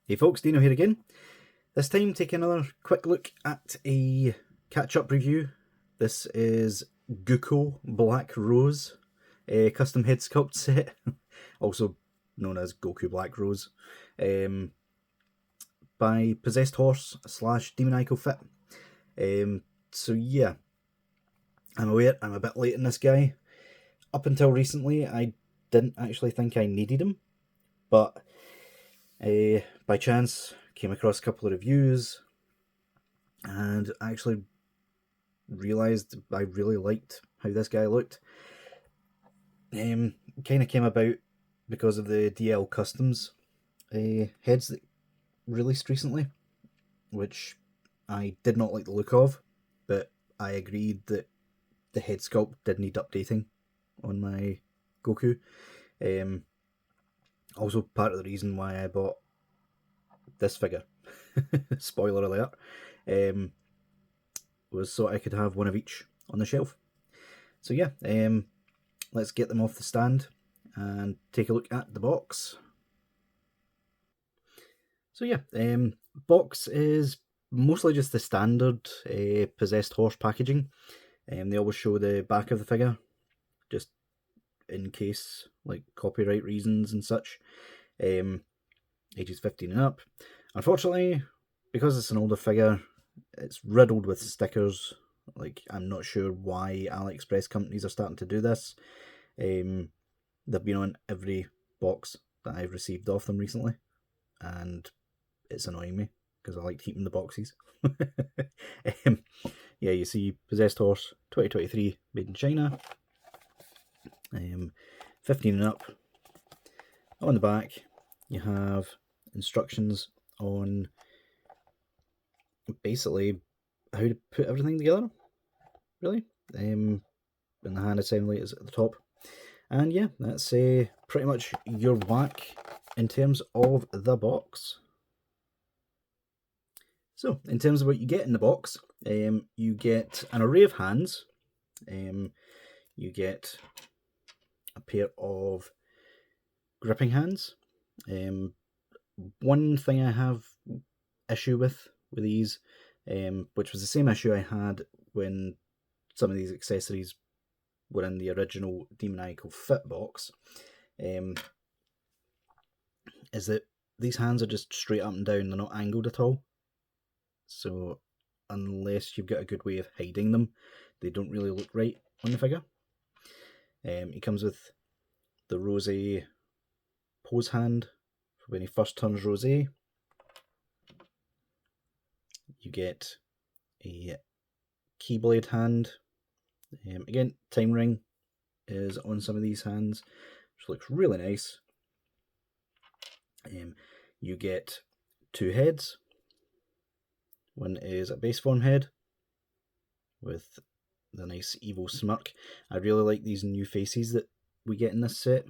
Hey folks, Deano here again. This time taking another quick look at a catch-up review. This is Guko Black Rose, a custom Headsculpt set, also known as Goku Black Rose, by Possessed Horse / Demoniacal Fit. So yeah, I'm aware I'm a bit late in this guy. Up until recently, I didn't actually think I needed him, but by chance came across a couple of reviews and actually realised I really liked how this guy looked. Kind of came about because of the DL Customs heads that released recently, which I did not like the look of, but I agreed that the head sculpt did need updating on my Goku. Also part of the reason why I bought this figure, spoiler alert, was so I could have one of each on the shelf. So yeah, let's get them off the stand and take a look at the box. So yeah, box is mostly just the standard Possessed Horse packaging. They always show the back of the figure, just in case, like copyright reasons and such. Ages 15 and up. Unfortunately, because it's an older figure, it's riddled with stickers. Like, I'm not sure why AliExpress companies are starting to do this. They've been on every box that I've received off them recently, and it's annoying me because I like keeping the boxes. Yeah, you see Possessed Horse 2023 made in China, 15 and up. On the back you have instructions on basically how to put everything together, really. And the hand assembly is at the top. And yeah, that's pretty much your whack in terms of the box. So, in terms of what you get in the box, you get an array of hands. You get a pair of gripping hands. One thing I have issue with these, which was the same issue I had when some of these accessories were in the original Demoniacal Fit box, is that these hands are just straight up and down, they're not angled at all. So unless you've got a good way of hiding them, they don't really look right on the figure. It comes with the Rose pose hand for when he first turns Rose. You get a Keyblade hand. Again, time ring is on some of these hands, which looks really nice. You get two heads. One is a base form head with the nice evil smirk. I really like these new faces that we get in this set.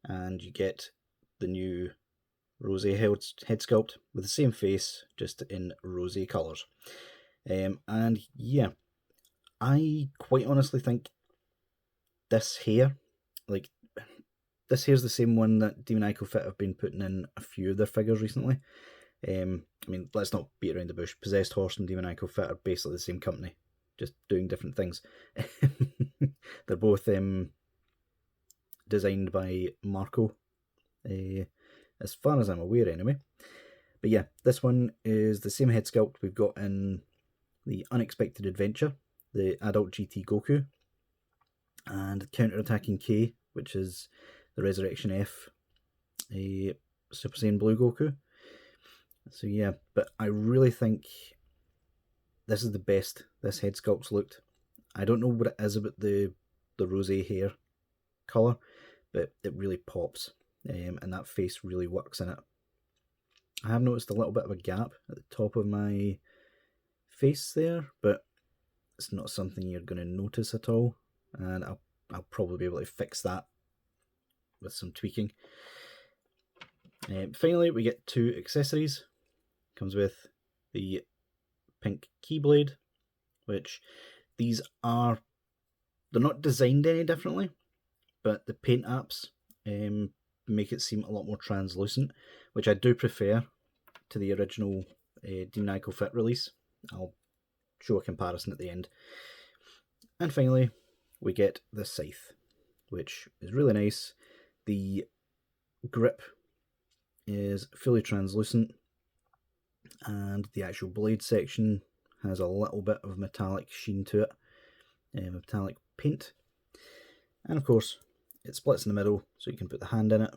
And you get the new Rose head sculpt with the same face, just in rose colours. And yeah, I quite honestly think this hair, like, this hair's the same one that Demoniacal Fit have been putting in a few of their figures recently. I mean, let's not beat around the bush. Possessed Horse and Demoniacal Fit are basically the same company, just doing different things. They're both designed by Marco, as far as I'm aware anyway. But yeah, this one is the same head sculpt we've got in the Unexpected Adventure, the adult GT Goku, and Counter-Attacking K, which is the Resurrection F, a Super Saiyan Blue Goku. So yeah, but I really think this is the best this head sculpt's looked. I don't know what it is about the rose hair colour, but it really pops, and that face really works in it. I have noticed a little bit of a gap at the top of my face there, but it's not something you're going to notice at all, and I'll probably be able to fix that with some tweaking. Finally, we get two accessories. Comes with the pink Keyblade, which they're not designed any differently, but the paint apps make it seem a lot more translucent, which I do prefer to the original Demoniacal Fit release. I'll show a comparison at the end. And finally, we get the scythe, which is really nice. The grip is fully translucent, and the actual blade section has a little bit of metallic sheen to it, metallic paint. And of course, it splits in the middle, so you can put the hand in it.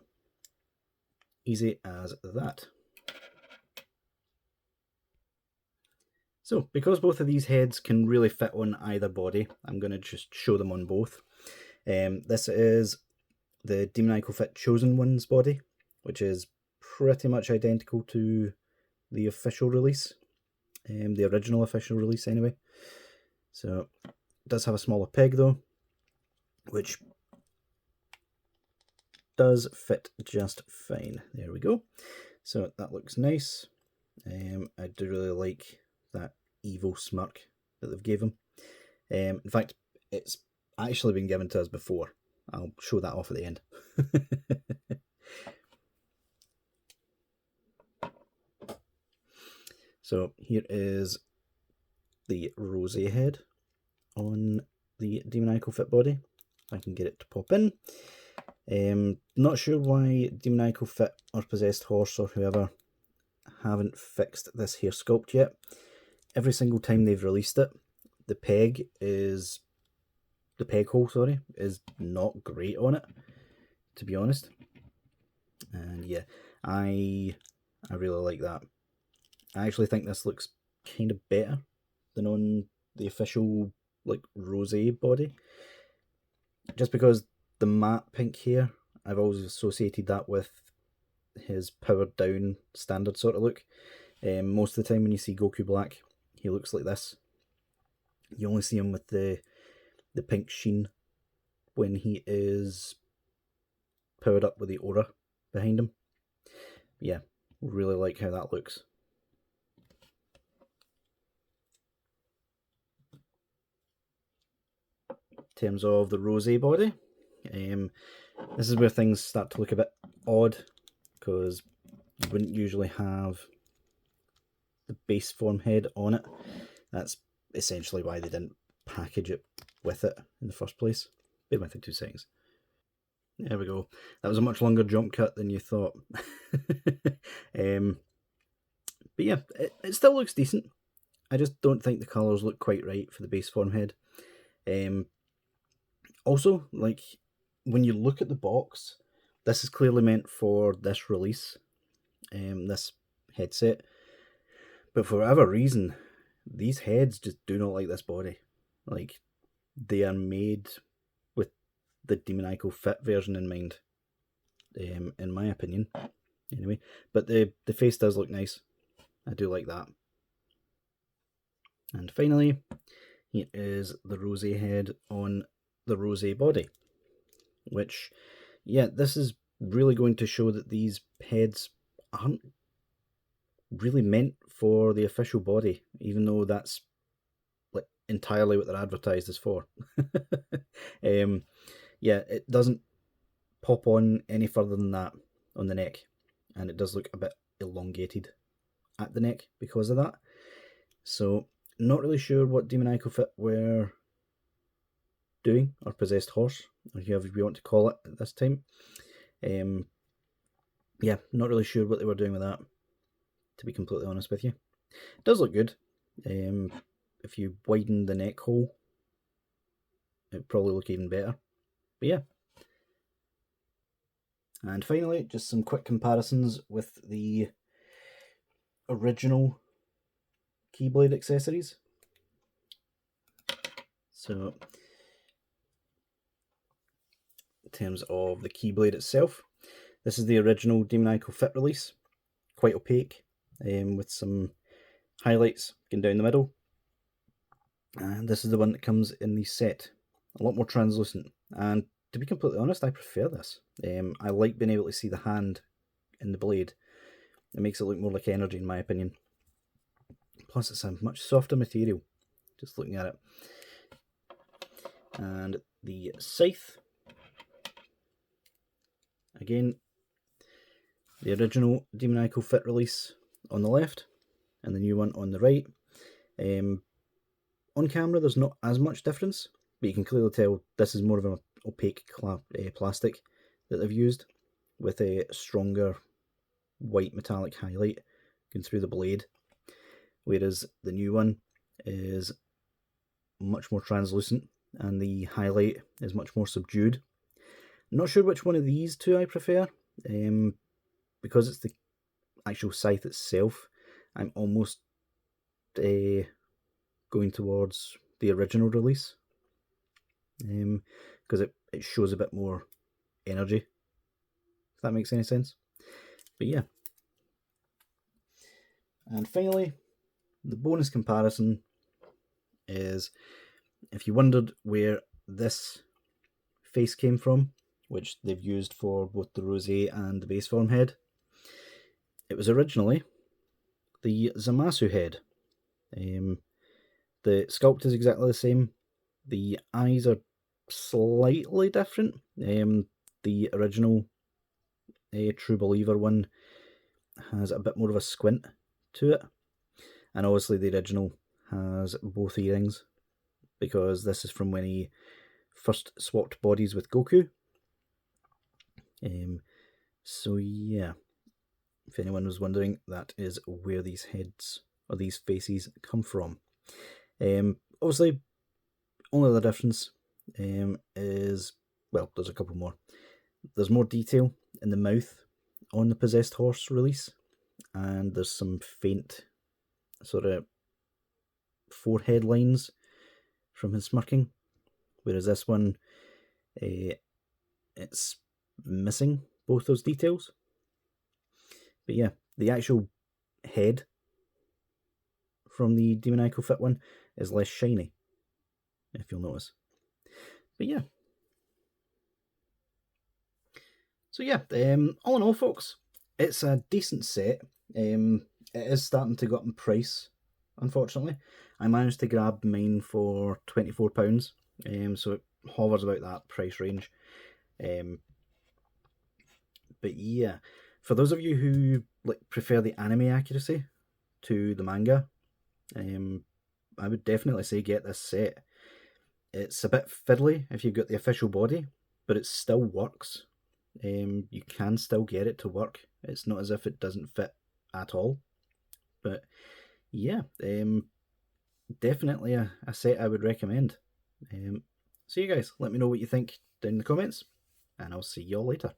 Easy as that. So, because both of these heads can really fit on either body, I'm going to just show them on both. This is the Demoniacal Fit Chosen One's body, which is pretty much identical to the official release, the original official release anyway. So, it does have a smaller peg though, which does fit just fine. There we go. So that looks nice. I do really like that evil smirk that they've gave him. In fact, it's actually been given to us before. I'll show that off at the end. So here is the Rose head on the Demoniacal Fit body. If I can get it to pop in. Not sure why Demoniacal Fit or Possessed Horse or whoever haven't fixed this hair sculpt yet. Every single time they've released it, the peg hole, sorry, is not great on it, to be honest. And yeah, I really like that. I actually think this looks kind of better than on the official like rose body, just because the matte pink hair, I've always associated that with his powered down standard sort of look. Most of the time when you see Goku Black, he looks like this. You only see him with the pink sheen when he is powered up with the aura behind him. Yeah, really like how that looks. In terms of the rose body, this is where things start to look a bit odd, because you wouldn't usually have the base form head on it. That's essentially why they didn't package it with it in the first place. Bear with me 2 seconds. There we go. That was a much longer jump cut than you thought. But yeah, it still looks decent. I just don't think the colours look quite right for the base form head. Also, like, when you look at the box, this is clearly meant for this release, this headset. But for whatever reason, these heads just do not like this body. Like, they are made with the Demoniacal Fit version in mind, in my opinion. Anyway, but the face does look nice. I do like that. And finally, here is the Rose head on the Rose body, which, yeah, this is really going to show that these heads aren't really meant for the official body, even though that's like entirely what they're advertised as for. Yeah, it doesn't pop on any further than that on the neck, and it does look a bit elongated at the neck because of that. So, not really sure what Demoniacal Fit were doing, or Possessed Horse, or whoever we want to call it at this time. Yeah, not really sure what they were doing with that, to be completely honest with you. It does look good. If you widen the neck hole, it would probably look even better. But yeah. And finally, just some quick comparisons with the original Keyblade accessories. So, in terms of the Keyblade itself, this is the original Demoniacal Fit release. Quite opaque, with some highlights going down the middle. And this is the one that comes in the set. A lot more translucent. And to be completely honest, I prefer this. I like being able to see the hand in the blade. It makes it look more like energy, in my opinion. Plus, it's a much softer material, just looking at it. And the scythe, again, the original Demoniacal Fit release on the left and the new one on the right. On camera there's not as much difference, but you can clearly tell this is more of an opaque plastic that they've used, with a stronger white metallic highlight going through the blade, whereas the new one is much more translucent and the highlight is much more subdued. I'm not sure which one of these two I prefer, because it's the actual scythe itself. I'm almost going towards the original release, because it shows a bit more energy, if that makes any sense. But yeah. And finally, the bonus comparison is, if you wondered where this face came from, which they've used for both the rosé and the base form head, it was originally the Zamasu head. The sculpt is exactly the same. The eyes are slightly different. The original True Believer one has a bit more of a squint to it, and obviously the original has both earrings, because this is from when he first swapped bodies with Goku. So yeah, if anyone was wondering, that is where these heads or these faces come from. Obviously, only other difference is, well, there's a couple more. There's more detail in the mouth on the Possessed Horse release, and there's some faint sort of forehead lines from his smirking, whereas this one, it's missing both those details. But yeah, the actual head from the Demoniacal Fit one is less shiny, if you'll notice. But yeah. So yeah, all in all, folks, it's a decent set. It is starting to go up in price, unfortunately. I managed to grab mine for £24, so it hovers about that price range. But yeah, for those of you who prefer the anime accuracy to the manga, I would definitely say get this set. It's a bit fiddly if you've got the official body, but it still works. You can still get it to work. It's not as if it doesn't fit at all. But yeah, definitely a set I would recommend. So you guys, let me know what you think down in the comments, and I'll see you all later.